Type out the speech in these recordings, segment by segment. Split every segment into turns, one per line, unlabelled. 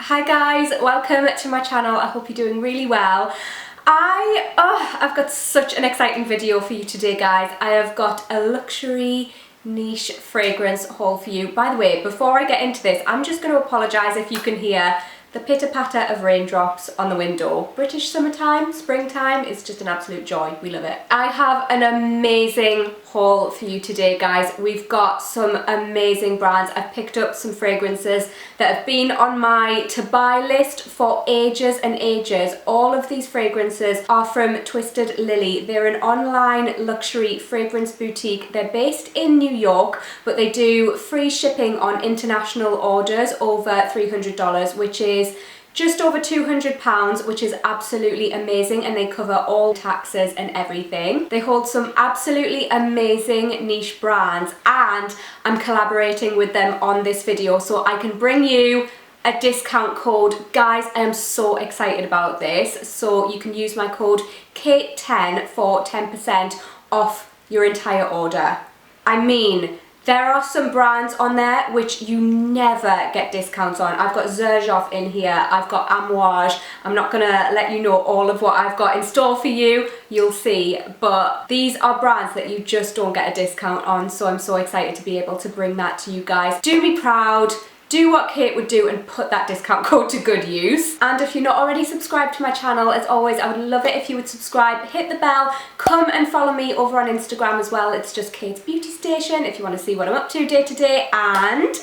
Hi guys, welcome to my channel. I hope you're doing really well. I've got such an exciting video for you today, guys. I have got a luxury niche fragrance haul for you. By the way, before I get into this, I'm just going to apologise if you can hear the pitter-patter of raindrops on the window. British summertime, springtime, it's just an absolute joy. We love it. I have an amazing haul for you today, guys. We've got some amazing brands. I've picked up some fragrances that have been on my to-buy list for ages and ages. All of these fragrances are from Twisted Lily. They're an online luxury fragrance boutique. They're based in New York, but they do free shipping on international orders over $300, which is just over £200, which is absolutely amazing, and they cover all taxes and everything. They hold some absolutely amazing niche brands, and I'm collaborating with them on this video so I can bring you a discount code. Guys, I am so excited about this. So you can use my code KATE10 for 10% off your entire order. I mean, there are some brands on there which you never get discounts on. I've got XERJOFF in here, I've got AMOUAGE. I'm not gonna let you know all of what I've got in store for you, you'll see. But these are brands that you just don't get a discount on, so I'm so excited to be able to bring that to you guys. Do be proud. Do what Kate would do and put that discount code to good use. And if you're not already subscribed to my channel, as always, I would love it if you would subscribe, hit the bell, come and follow me over on Instagram as well. It's just KatesBeautyStation if you want to see what I'm up to day to day. And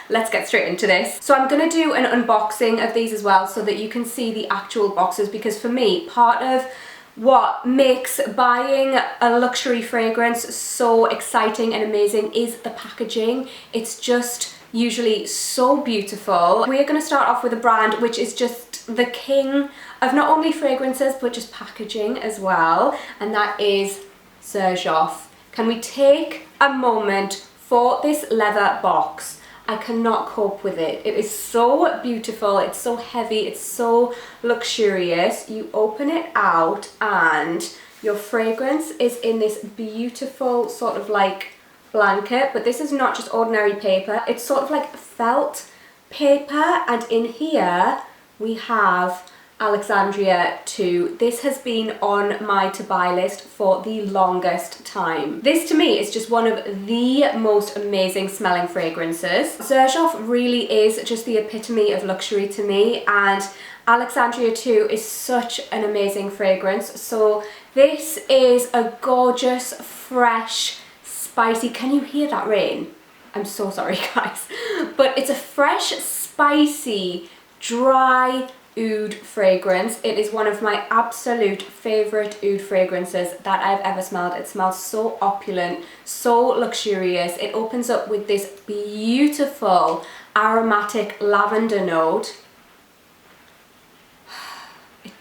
let's get straight into this. So I'm going to do an unboxing of these as well so that you can see the actual boxes, because for me, part of what makes buying a luxury fragrance so exciting and amazing is the packaging. It's just usually so beautiful. We're going to start off with a brand which is just the king of not only fragrances but just packaging as well, and that is XERJOFF. Can we take a moment for this leather box? I cannot cope with it. It is so beautiful, it's so heavy, it's so luxurious. You open it out and your fragrance is in this beautiful sort of like blanket, but this is not just ordinary paper, it's sort of like felt paper, and in here we have Alexandria 2. This has been on my to buy list for the longest time. This to me is just one of the most amazing smelling fragrances. XERJOFF really is just the epitome of luxury to me, and Alexandria 2 is such an amazing fragrance. So this is a gorgeous, fresh, spicy, can you hear that rain? I'm so sorry guys, but it's a fresh, spicy, dry oud fragrance. It is one of my absolute favorite oud fragrances that I've ever smelled. It smells so opulent, so luxurious. It opens up with this beautiful aromatic lavender note.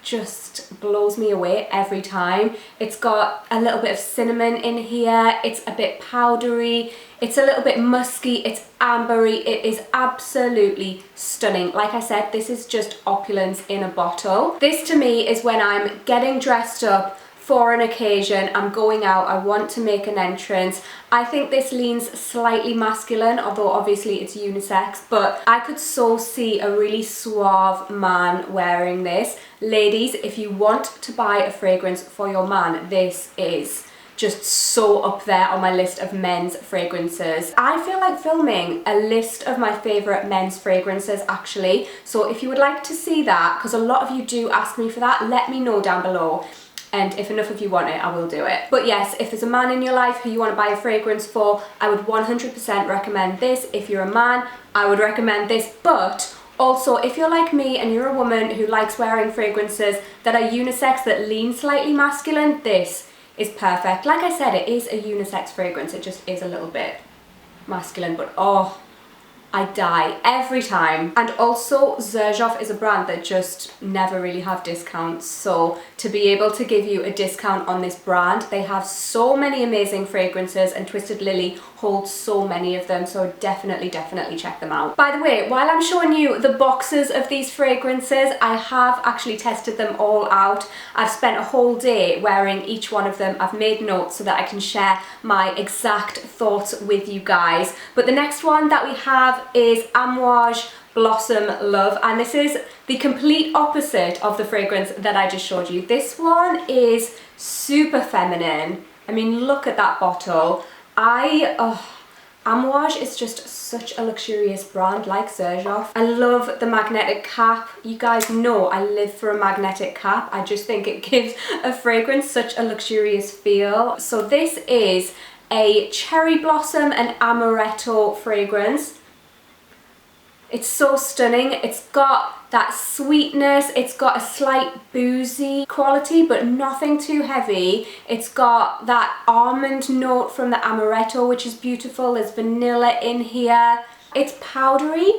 Just blows me away every time. It's got a little bit of cinnamon in here, it's a bit powdery, it's a little bit musky, it's ambery. It is absolutely stunning. Like I said, this is just opulence in a bottle. This to me is when I'm getting dressed up for an occasion, I'm going out, I want to make an entrance. I think this leans slightly masculine, although obviously it's unisex, but I could so see a really suave man wearing this. Ladies, if you want to buy a fragrance for your man, this is just so up there on my list of men's fragrances. I feel like filming a list of my favourite men's fragrances actually, so if you would like to see that, because a lot of you do ask me for that, let me know down below. And if enough of you want it, I will do it. But yes, if there's a man in your life who you want to buy a fragrance for, I would 100% recommend this. If you're a man, I would recommend this. But also, if you're like me and you're a woman who likes wearing fragrances that are unisex, that lean slightly masculine, this is perfect. Like I said, it is a unisex fragrance. It just is a little bit masculine, but oh, I die every time. And also XERJOFF is a brand that just never really have discounts, so to be able to give you a discount on this brand, they have so many amazing fragrances and Twisted Lily holds so many of them, so definitely check them out. By the way, while I'm showing you the boxes of these fragrances, I have actually tested them all out. I've spent a whole day wearing each one of them. I've made notes so that I can share my exact thoughts with you guys. But the next one that we have is AMOUAGE Blossom Love, and this is the complete opposite of the fragrance that I just showed you. This one is super feminine. I mean, look at that bottle. Amouage is just such a luxurious brand, like XERJOFF. I love the magnetic cap. You guys know I live for a magnetic cap. I just think it gives a fragrance such a luxurious feel. So this is a cherry blossom and amaretto fragrance. It's so stunning. It's got that sweetness, it's got a slight boozy quality, but nothing too heavy. It's got that almond note from the amaretto, which is beautiful. There's vanilla in here. It's powdery,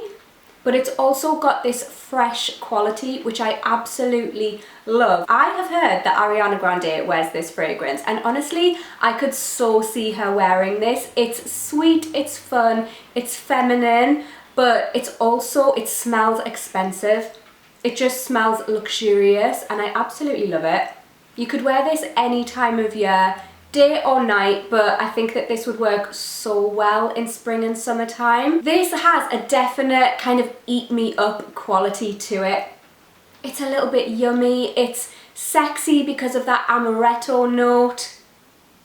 but it's also got this fresh quality, which I absolutely love. I have heard that Ariana Grande wears this fragrance, and honestly, I could so see her wearing this. It's sweet, it's fun, it's feminine, but it's also, it smells expensive. It just smells luxurious, and I absolutely love it. You could wear this any time of year, day or night, but I think that this would work so well in spring and summertime. This has a definite kind of eat me up quality to it. It's a little bit yummy, it's sexy because of that amaretto note.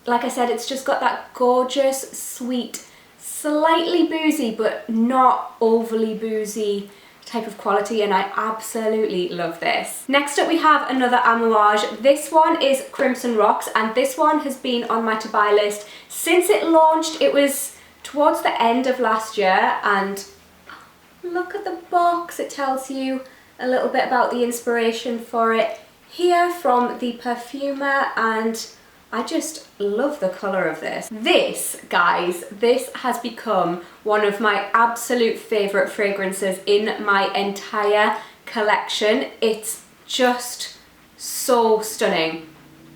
Like I said, it's just got that gorgeous, sweet, slightly boozy but not overly boozy type of quality, and I absolutely love this. Next up we have another Amouage. This one is Crimson Rocks, and this one has been on my to buy list since it launched. It was towards the end of last year, and look at the box. It tells you a little bit about the inspiration for it here from the perfumer, and I just love the colour of this. This, guys, this has become one of my absolute favourite fragrances in my entire collection. It's just so stunning.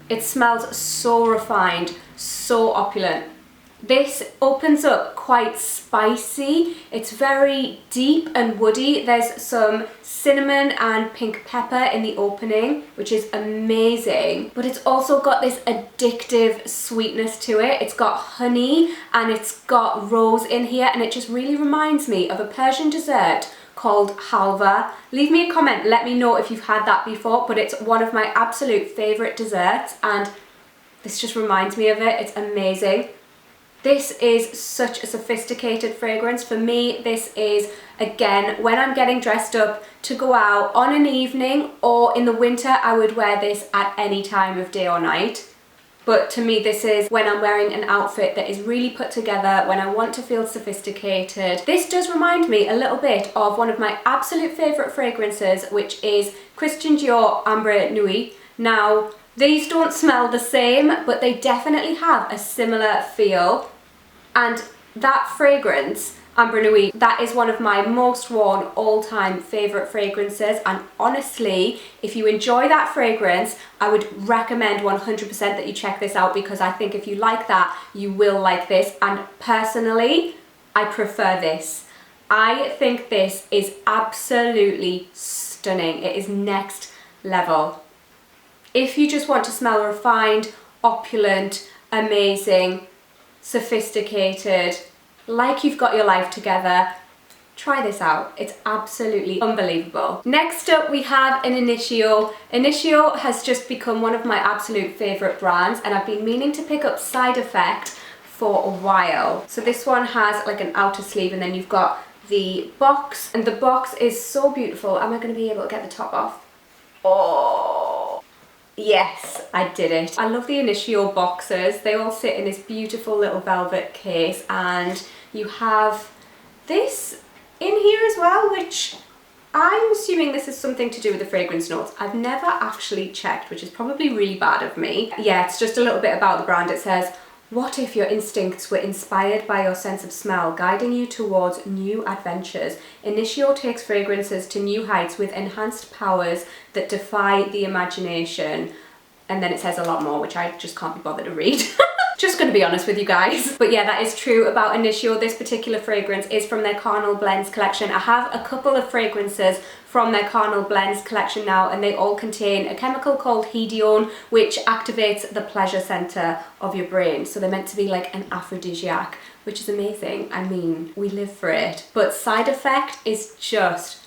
It smells so refined, so opulent. This opens up quite spicy. It's very deep and woody. There's some cinnamon and pink pepper in the opening, which is amazing. But it's also got this addictive sweetness to it. It's got honey and it's got rose in here, and it just really reminds me of a Persian dessert called halva. Leave me a comment, let me know if you've had that before, but it's one of my absolute favourite desserts, and this just reminds me of it. It's amazing. This is such a sophisticated fragrance. For me, this is, again, when I'm getting dressed up to go out on an evening, or in the winter, I would wear this at any time of day or night. But to me, this is when I'm wearing an outfit that is really put together, when I want to feel sophisticated. This does remind me a little bit of one of my absolute favourite fragrances, which is Christian Dior Ambre Nuit. Now, these don't smell the same, but they definitely have a similar feel. And that fragrance, Ambre Nuit, that is one of my most worn all-time favourite fragrances. And honestly, if you enjoy that fragrance, I would recommend 100% that you check this out, because I think if you like that, you will like this. And personally, I prefer this. I think this is absolutely stunning. It is next level. If you just want to smell refined, opulent, amazing, sophisticated, like you've got your life together, try this out. It's absolutely unbelievable. Next up we have an Initio. Initio has just become one of my absolute favourite brands, and I've been meaning to pick up Side Effect for a while. So this one has like an outer sleeve, and then you've got the box, and the box is so beautiful. Am I going to be able to get the top off? Oh, yes, I did it. I love the Initio boxes. They all sit in this beautiful little velvet case, and you have this in here as well, which I'm assuming this is something to do with the fragrance notes. I've never actually checked, which is probably really bad of me. Yeah, it's just a little bit about the brand. It says, what if your instincts were inspired by your sense of smell, guiding you towards new adventures? Initio takes fragrances to new heights with enhanced powers that defy the imagination. And then it says a lot more, which I just can't be bothered to read. Just gonna be honest with you guys. But yeah, that is true about Initio. This particular fragrance is from their Carnal Blends collection. I have a couple of fragrances from their Carnal Blends collection now, and they all contain a chemical called hedione, which activates the pleasure center of your brain. So they're meant to be like an aphrodisiac, which is amazing. I mean, we live for it. But side effect is just,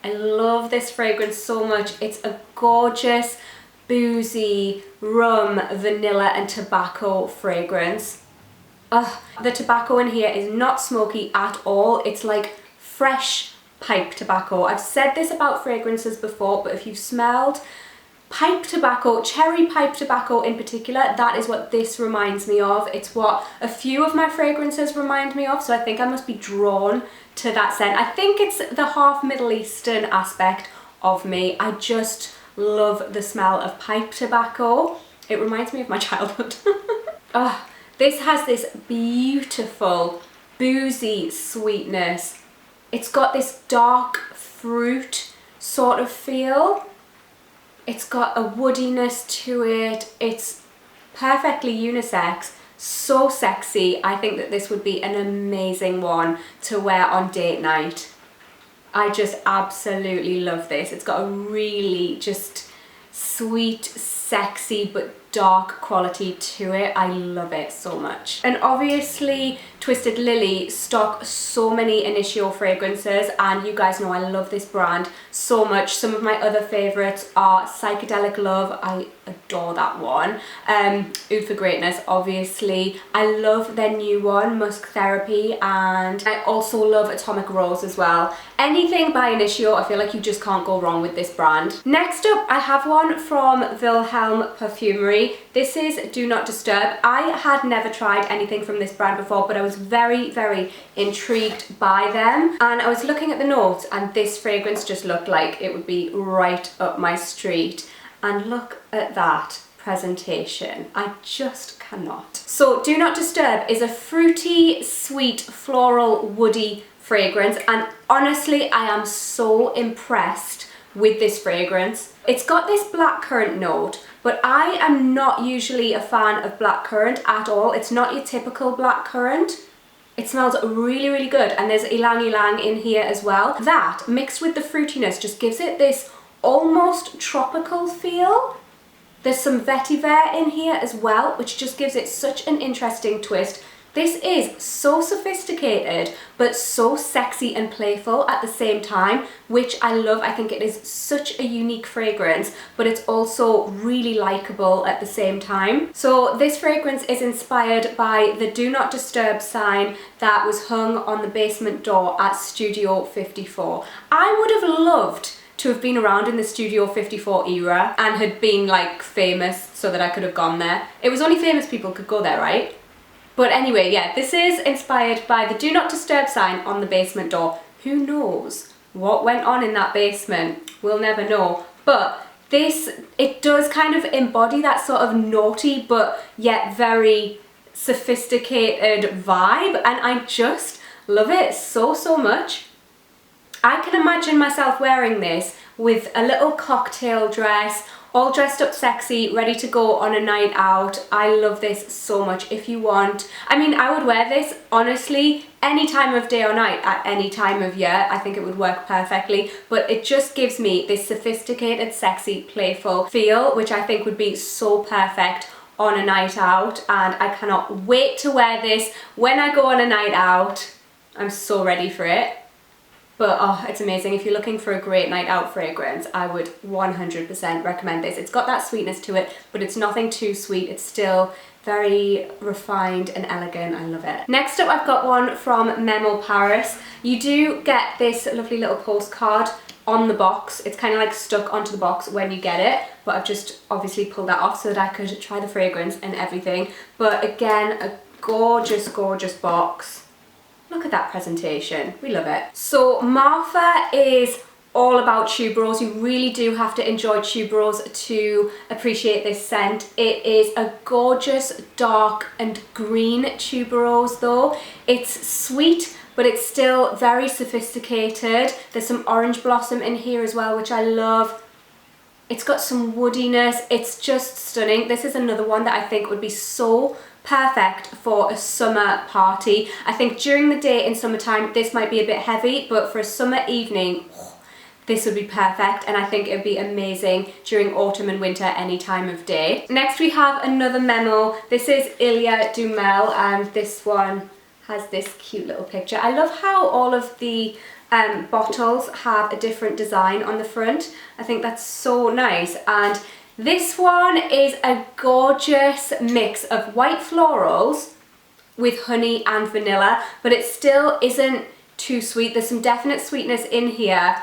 I love this fragrance so much. It's a gorgeous, boozy, rum, vanilla and tobacco fragrance. The tobacco in here is not smoky at all. It's like fresh pipe tobacco. I've said this about fragrances before, but if you've smelled pipe tobacco, cherry pipe tobacco in particular, that is what this reminds me of. It's what a few of my fragrances remind me of, so I think I must be drawn to that scent. I think it's the half Middle Eastern aspect of me. I just love the smell of pipe tobacco. It reminds me of my childhood. This has this beautiful boozy sweetness. It's got this dark fruit sort of feel. It's got a woodiness to it. It's perfectly unisex, so sexy. I think that this would be an amazing one to wear on date night. I just absolutely love this. It's got a really just sweet, sexy, but dark quality to it. I love it so much. And obviously Twisted Lily stock so many Initio fragrances, and you guys know I love this brand so much. Some of my other favorites are Psychedelic Love. I adore that one. Oud for Greatness, obviously. I love their new one, Musk Therapy, and I also love Atomic Rose as well. Anything by Initio, I feel like you just can't go wrong with this brand. Next up, I have one from Wilhelm Perfumerie. This is Do Not Disturb. I had never tried anything from this brand before, but I was very, very intrigued by them. And I was looking at the notes, and this fragrance just looked like it would be right up my street. And look at that presentation. I just cannot. So Do Not Disturb is a fruity, sweet, floral, woody fragrance, and honestly I am so impressed with this fragrance. It's got this blackcurrant note, but I am not usually a fan of blackcurrant at all. It's not your typical blackcurrant. It smells really, really good, and there's ylang ylang in here as well. That mixed with the fruitiness just gives it this almost tropical feel. There's some vetiver in here as well, which just gives it such an interesting twist. This is so sophisticated, but so sexy and playful at the same time, which I love. I think it is such a unique fragrance, but it's also really likable at the same time. So this fragrance is inspired by the Do Not Disturb sign that was hung on the basement door at Studio 54. I would have loved to have been around in the Studio 54 era and had been like famous so that I could have gone there. It was only famous people could go there, right? But anyway, yeah, this is inspired by the Do Not Disturb sign on the basement door. Who knows what went on in that basement? We'll never know. But this, it does kind of embody that sort of naughty but yet very sophisticated vibe, and I just love it so, so much. I can imagine myself wearing this with a little cocktail dress, all dressed up sexy, ready to go on a night out. I love this so much. If you want, I mean, I would wear this honestly any time of day or night, at any time of year. I think it would work perfectly, but it just gives me this sophisticated, sexy, playful feel, which I think would be so perfect on a night out, and I cannot wait to wear this when I go on a night out. I'm so ready for it. But oh, it's amazing. If you're looking for a great night out fragrance, I would 100% recommend this. It's got that sweetness to it, but it's nothing too sweet. It's still very refined and elegant. I love it. Next up, I've got one from MEMO Paris. You do get this lovely little postcard on the box. It's kind of like stuck onto the box when you get it, but I've just obviously pulled that off so that I could try the fragrance and everything. But again, a gorgeous, gorgeous box. Look at that presentation. We love it. So Martha is all about tuberose. You really do have to enjoy tuberose to appreciate this scent. It is a gorgeous dark and green tuberose though. It's sweet, but it's still very sophisticated. There's some orange blossom in here as well, which I love. It's got some woodiness. It's just stunning. This is another one that I think would be so perfect for a summer party. I think during the day in summertime this might be a bit heavy, but for a summer evening, oh, this would be perfect, and I think it would be amazing during autumn and winter any time of day. Next we have another Memo. This is Ilya Dumelle, and this one has this cute little picture. I love how all of the bottles have a different design on the front. I think that's so nice. And this one is a gorgeous mix of white florals with honey and vanilla, but it still isn't too sweet. There's some definite sweetness in here,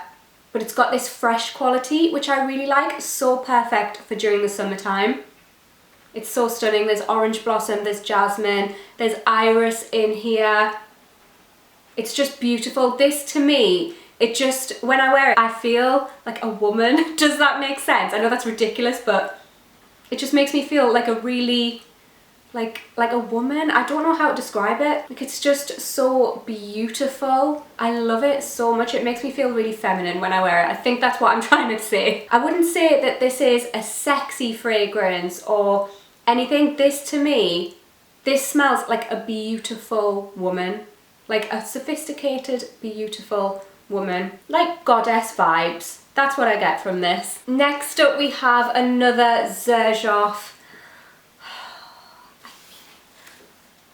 but it's got this fresh quality, which I really like. So perfect for during the summertime. It's so stunning. There's orange blossom, there's jasmine, there's iris in here. It's just beautiful. This to me, it just, when I wear it, I feel like a woman. Does that make sense? I know that's ridiculous, but it just makes me feel like a really, like a woman. I don't know how to describe it. Like, it's just so beautiful. I love it so much. It makes me feel really feminine when I wear it. I think that's what I'm trying to say. I wouldn't say that this is a sexy fragrance or anything. This to me, this smells like a beautiful woman. Like a sophisticated, beautiful woman. Like goddess vibes. That's what I get from this. Next up we have another XERJOFF.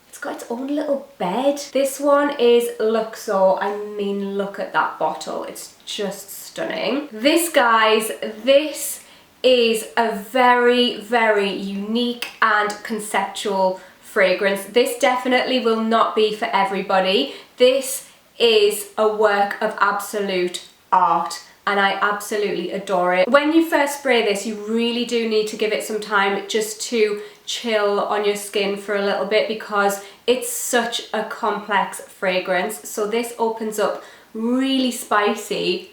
It's got its own little bed. This one is Luxor. I mean, look at that bottle. It's just stunning. This, guys, this is a very, very unique and conceptual fragrance. This definitely will not be for everybody. This is a work of absolute art, and I absolutely adore it. When you first spray this, you really do need to give it some time just to chill on your skin for a little bit, because it's such a complex fragrance. So this opens up really spicy.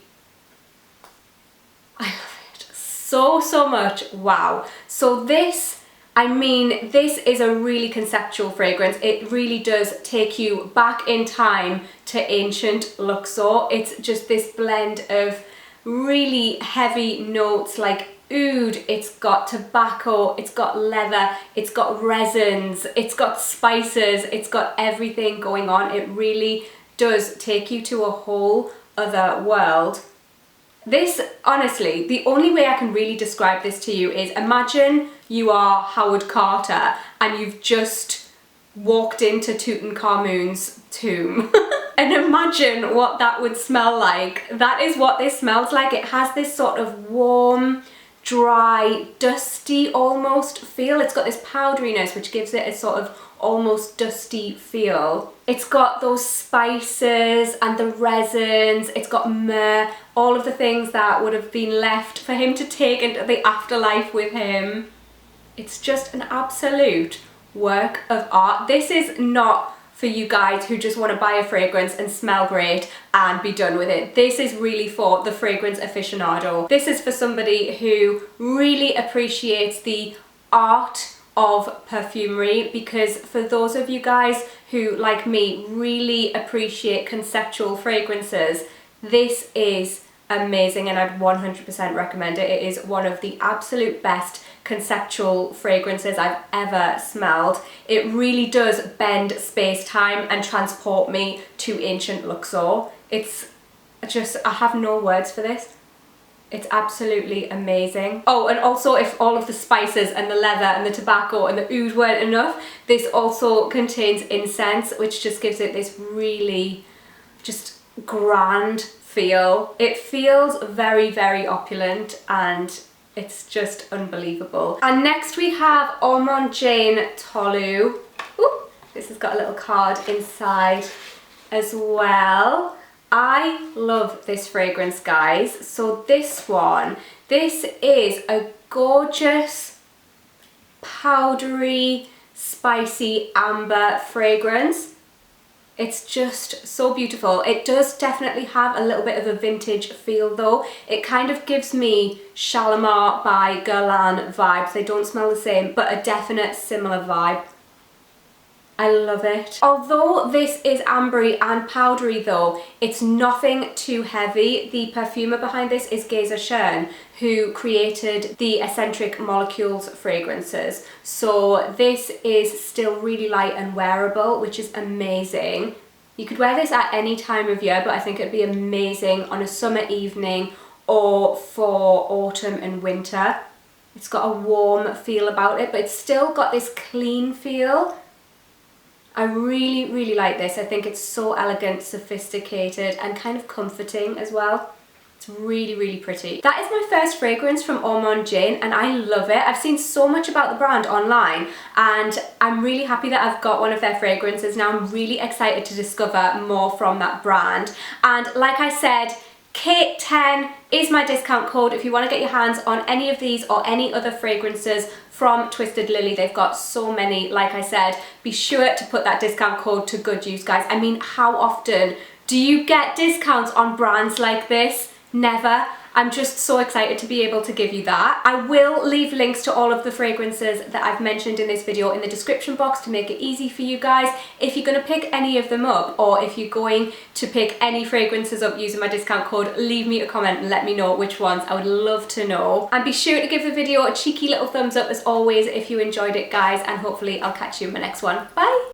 I love it so much. Wow. So this, I mean, this is a really conceptual fragrance. It really does take you back in time to ancient Luxor. It's just this blend of really heavy notes like oud, it's got tobacco, it's got leather, it's got resins, it's got spices, it's got everything going on. It really does take you to a whole other world. This, honestly, the only way I can really describe this to you is, imagine you are Howard Carter and you've just walked into Tutankhamun's tomb. And imagine what that would smell like. That is what this smells like. It has this sort of warm, dry, dusty almost feel. It's got this powderiness which gives it a sort of almost dusty feel. It's got those spices and the resins, it's got myrrh, all of the things that would have been left for him to take into the afterlife with him. It's just an absolute work of art. This is not for you guys who just want to buy a fragrance and smell great and be done with it. This is really for the fragrance aficionado. This is for somebody who really appreciates the art of perfumery, because for those of you guys who, like me, really appreciate conceptual fragrances, this is amazing and I'd 100% recommend it. It is one of the absolute best conceptual fragrances I've ever smelled. It really does bend space-time and transport me to ancient Luxor. It's just, I have no words for this. It's absolutely amazing. Oh, and also, if all of the spices and the leather and the tobacco and the oud weren't enough, this also contains incense, which just gives it this really just grand feel. It feels very, very opulent and it's just unbelievable. And next we have Omen Jane Tolu. Ooh, this has got a little card inside as well. I love this fragrance, guys. So this one, this is a gorgeous, powdery, spicy amber fragrance. It's just so beautiful. It does definitely have a little bit of a vintage feel though. It kind of gives me Shalimar by Guerlain vibes. They don't smell the same, but a definite similar vibe. I love it. Although this is ambery and powdery though, it's nothing too heavy. The perfumer behind this is XERJOFF, who created the Eccentric Molecules fragrances. So this is still really light and wearable, which is amazing. You could wear this at any time of year, but I think it'd be amazing on a summer evening or for autumn and winter. It's got a warm feel about it, but it's still got this clean feel. I really, really like this. I think it's so elegant, sophisticated, and kind of comforting as well. It's really, really pretty. That is my first fragrance from Ormonde Jayne, and I love it. I've seen so much about the brand online, and I'm really happy that I've got one of their fragrances. Now I'm really excited to discover more from that brand. And like I said, Kate10 is my discount code if you want to get your hands on any of these or any other fragrances from Twisted Lily. They've got so many, like I said. Be sure to put that discount code to good use, guys. I mean, how often do you get discounts on brands like this? Never. I'm just so excited to be able to give you that. I will leave links to all of the fragrances that I've mentioned in this video in the description box to make it easy for you guys. If you're going to pick any of them up, or if you're going to pick any fragrances up using my discount code, leave me a comment and let me know which ones. I would love to know. And be sure to give the video a cheeky little thumbs up as always if you enjoyed it, guys, and hopefully I'll catch you in my next one. Bye!